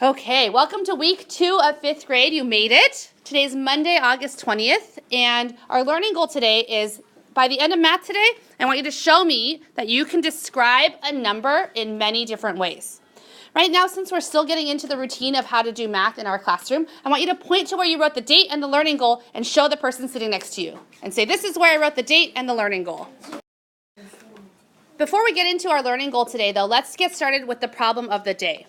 Okay, welcome to week 2 of 5th grade. You made it. Today's Monday, August 20th, and our learning goal today is, by the end of math today, I want you to show me that you can describe a number in many different ways. Right now, since we're still getting into the routine of how to do math in our classroom, I want you to point to where you wrote the date and the learning goal and show the person sitting next to you. And say, this is where I wrote the date and the learning goal. Before we get into our learning goal today, though, let's get started with the problem of the day.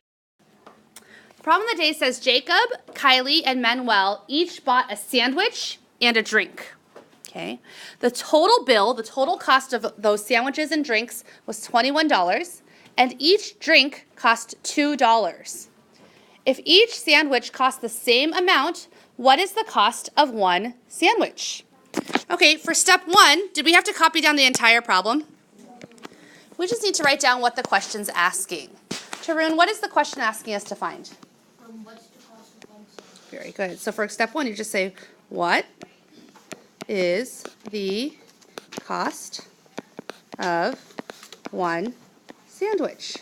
Problem of the day says Jacob, Kylie, and Manuel each bought a sandwich and a drink. Okay. The total bill, the total cost of those sandwiches and drinks was $21, and each drink cost $2. If each sandwich cost the same amount, what is the cost of one sandwich? Okay, for step 1, did we have to copy down the entire problem? We just need to write down what the question's asking. Tarun, what is the question asking us to find? What's the cost of one sandwich? Very good. So for step 1, you just say, what is the cost of one sandwich?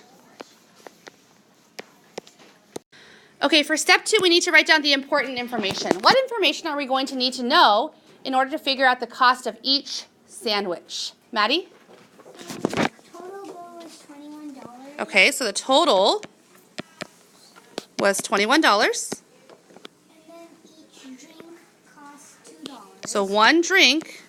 Okay, for step 2, we need to write down the important information. What information are we going to need to know in order to figure out the cost of each sandwich? Maddie? Total bill was $21. Okay, so the total was $21. And then each drink costs $2. So one drink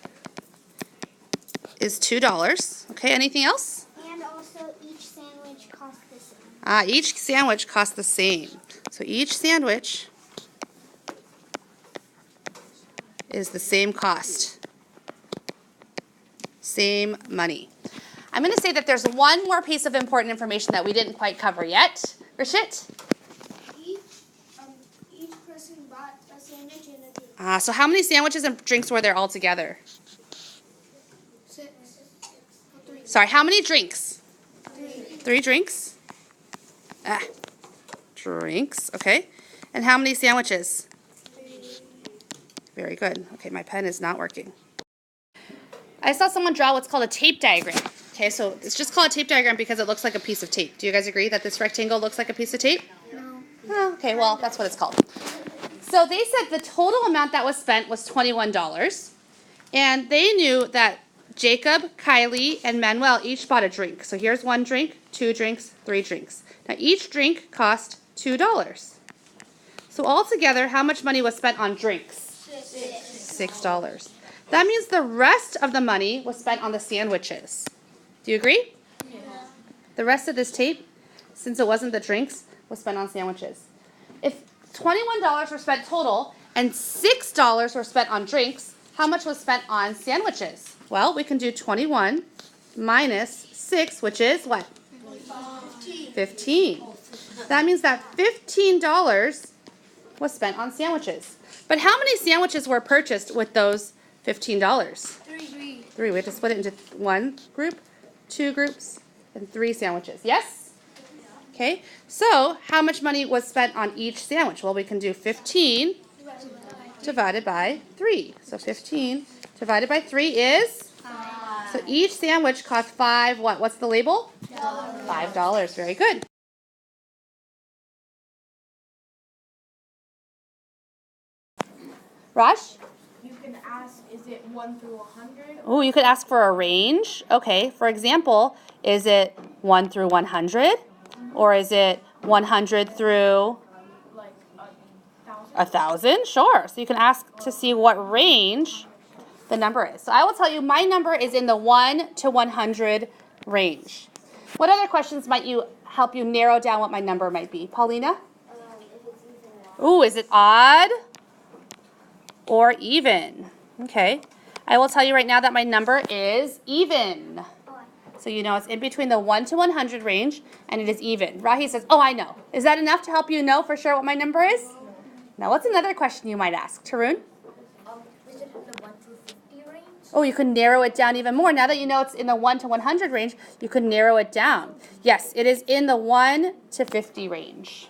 is $2. Okay, anything else? And also each sandwich costs the same. Each sandwich costs the same. So each sandwich is the same cost. Same money. I'm going to say that there's one more piece of important information that we didn't quite cover yet. Rashit? Each person bought a sandwich and a drink. So how many sandwiches and drinks were there altogether? 6. 3. Sorry, how many drinks? 3. 3 drinks? Drinks, okay. And how many sandwiches? 3. Very good. Okay, my pen is not working. I saw someone draw what's called a tape diagram. Okay, so it's just called a tape diagram because it looks like a piece of tape. Do you guys agree that this rectangle looks like a piece of tape? No. Oh, okay, well, that's what it's called. So they said the total amount that was spent was $21. And they knew that Jacob, Kylie, and Manuel each bought a drink. So here's 1 drink, 2 drinks, 3 drinks. Now each drink cost $2. So altogether, how much money was spent on drinks? $6. That means the rest of the money was spent on the sandwiches. Do you agree? Yeah. The rest of this tape, since it wasn't the drinks, was spent on sandwiches. If $21 were spent total and $6 were spent on drinks, how much was spent on sandwiches? Well, we can do 21 minus 6, which is what? 15. That means that $15 was spent on sandwiches. But how many sandwiches were purchased with those $15? 3. 3. We have to split it into 1 group, 2 groups, and 3 sandwiches. Yes? Okay. So how much money was spent on each sandwich? Well, we can do 15 divided by 3. So 15 divided by 3 is? 5. So each sandwich cost 5 what? What's the label? $5. Very good. Raj? You can ask, is it 1 through 100? Oh, you could ask for a range. Okay, for example, is it 1 through 100? Or is it 100 through Like 1,000? 1,000? Sure. So you can ask to see what range the number is. So I will tell you my number is in the 1 to 100 range. What other questions might you help you narrow down what my number might be? Paulina? Ooh, is it odd or even? Okay. I will tell you right now that my number is even. So you know it's in between the 1 to 100 range, and it is even. Rahi says, oh, I know. Is that enough to help you know for sure what my number is? Now, what's another question you might ask? Tarun? Is it in the 1 to 50 range? Oh, you can narrow it down even more. Now that you know it's in the 1 to 100 range, you can narrow it down. Yes, it is in the 1 to 50 range.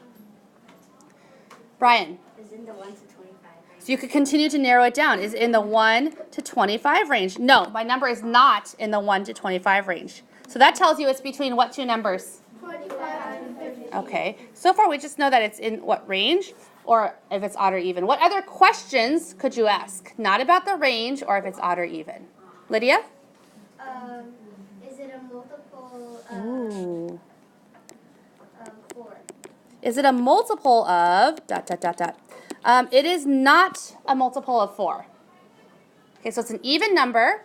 Brian? Is in the 1 to 25 range. So you could continue to narrow it down. Is it in the 1 to 25 range? No, my number is not in the 1 to 25 range. So that tells you it's between what 2 numbers? 25 and 50. Okay. So far, we just know that it's in what range or if it's odd or even. What other questions could you ask? Not about the range or if it's odd or even. Lydia? Is it a multiple Ooh. of 4? Is it a multiple of ... it is not a multiple of 4. Okay, so it's an even number.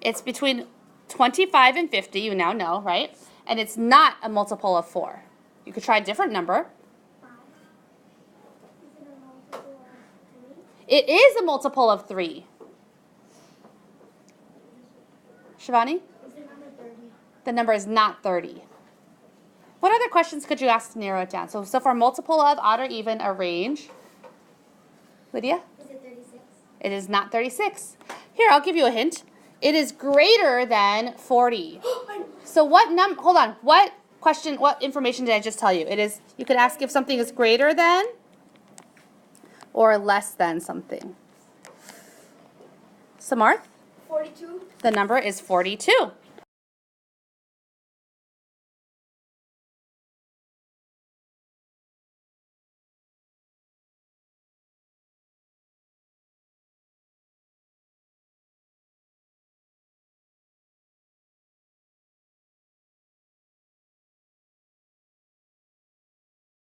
It's between 25 and 50, you now know, right? And it's not a multiple of 4. You could try a different number. 5. Is it a multiple of 3? It is a multiple of 3. Shivani? Is the number 30? The number is not 30. What other questions could you ask to narrow it down? So far, multiple of, odd or even, a range. Lydia? Is it 36? It is not 36. Here, I'll give you a hint. It is greater than 40. So hold on, what information did I just tell you? It is, you could ask if something is greater than or less than something. Samarth? 42. The number is 42.